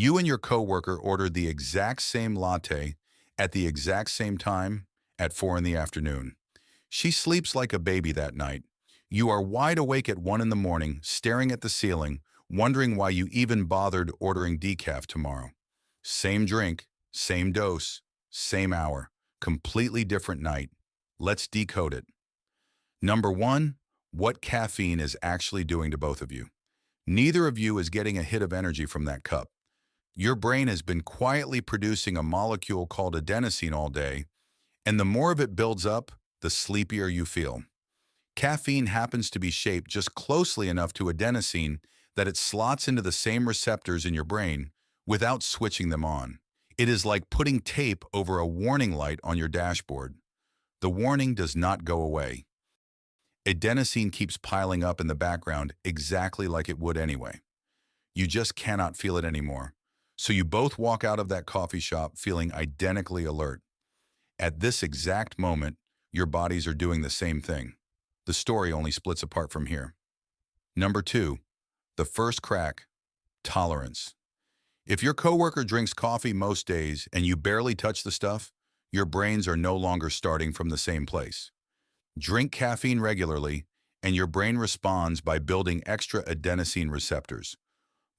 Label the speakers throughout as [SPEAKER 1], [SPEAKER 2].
[SPEAKER 1] You and your coworker ordered the exact same latte at the exact same time at 4 in the afternoon. She sleeps like a baby that night. You are wide awake at 1 in the morning, staring at the ceiling, wondering why you even bothered ordering decaf tomorrow. Same drink, same dose, same hour, completely different night. Let's decode it. Number one, what caffeine is actually doing to both of you. Neither of you is getting a hit of energy from that cup. Your brain has been quietly producing a molecule called adenosine all day, and the more of it builds up, the sleepier you feel. Caffeine happens to be shaped just closely enough to adenosine that it slots into the same receptors in your brain without switching them on. It is like putting tape over a warning light on your dashboard. The warning does not go away. Adenosine keeps piling up in the background exactly like it would anyway. You just cannot feel it anymore. So you both walk out of that coffee shop feeling identically alert. At this exact moment, your bodies are doing the same thing. The story only splits apart from here. Number two, the first crack, tolerance. If your coworker drinks coffee most days and you barely touch the stuff, your brains are no longer starting from the same place. Drink caffeine regularly, and your brain responds by building extra adenosine receptors,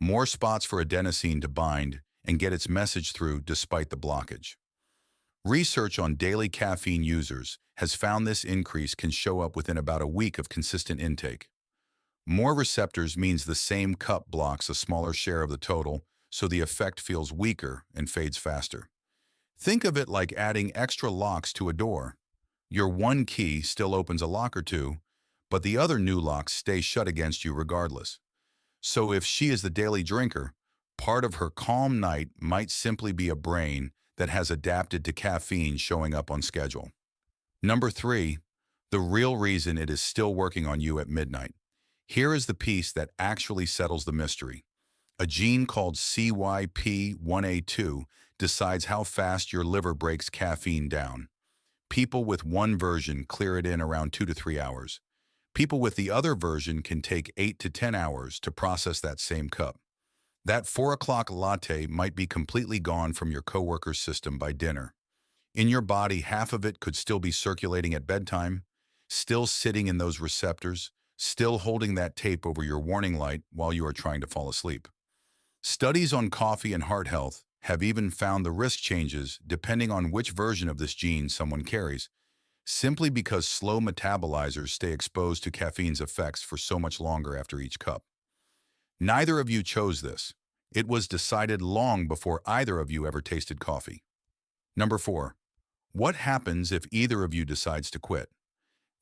[SPEAKER 1] more spots for adenosine to bind and get its message through despite the blockage. Research on daily caffeine users has found this increase can show up within about a week of consistent intake. More receptors means the same cup blocks a smaller share of the total, so the effect feels weaker and fades faster. Think of it like adding extra locks to a door. Your one key still opens a lock or two, but the other new locks stay shut against you regardless. So if she is the daily drinker, part of her calm night might simply be a brain that has adapted to caffeine showing up on schedule. Number three, the real reason it is still working on you at midnight. Here is the piece that actually settles the mystery. A gene called CYP1A2 decides how fast your liver breaks caffeine down. People with one version clear it in around 2 to 3 hours. People with the other version can take 8 to 10 hours to process that same cup. That 4 o'clock latte might be completely gone from your coworker's system by dinner. In your body, half of it could still be circulating at bedtime, still sitting in those receptors, still holding that tape over your warning light while you are trying to fall asleep. Studies on coffee and heart health have even found the risk changes depending on which version of this gene someone carries, simply because slow metabolizers stay exposed to caffeine's effects for so much longer after each cup. Neither of you chose this. It was decided long before either of you ever tasted coffee. Number four, what happens if either of you decides to quit?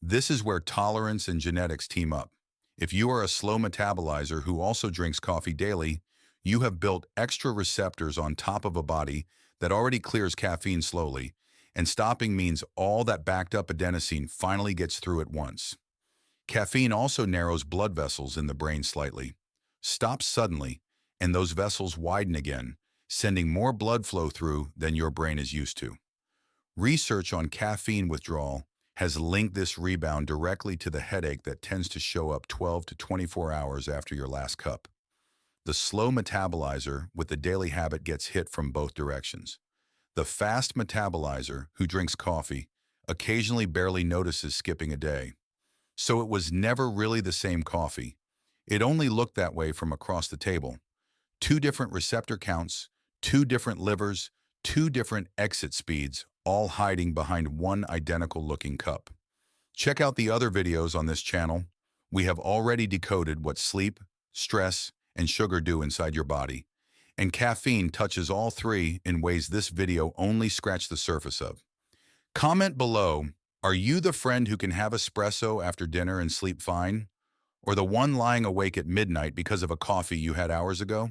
[SPEAKER 1] This is where tolerance and genetics team up. If you are a slow metabolizer who also drinks coffee daily, you have built extra receptors on top of a body that already clears caffeine slowly, and stopping means all that backed up adenosine finally gets through at once. Caffeine also narrows blood vessels in the brain slightly, stops suddenly, and those vessels widen again, sending more blood flow through than your brain is used to. Research on caffeine withdrawal has linked this rebound directly to the headache that tends to show up 12 to 24 hours after your last cup. The slow metabolizer with the daily habit gets hit from both directions. The fast metabolizer, who drinks coffee, occasionally barely notices skipping a day. So it was never really the same coffee. It only looked that way from across the table. Two different receptor counts, two different livers, two different exit speeds, all hiding behind one identical-looking cup. Check out the other videos on this channel. We have already decoded what sleep, stress, and sugar do inside your body. And caffeine touches all three in ways this video only scratched the surface of. Comment below, are you the friend who can have espresso after dinner and sleep fine? Or the one lying awake at midnight because of a coffee you had hours ago?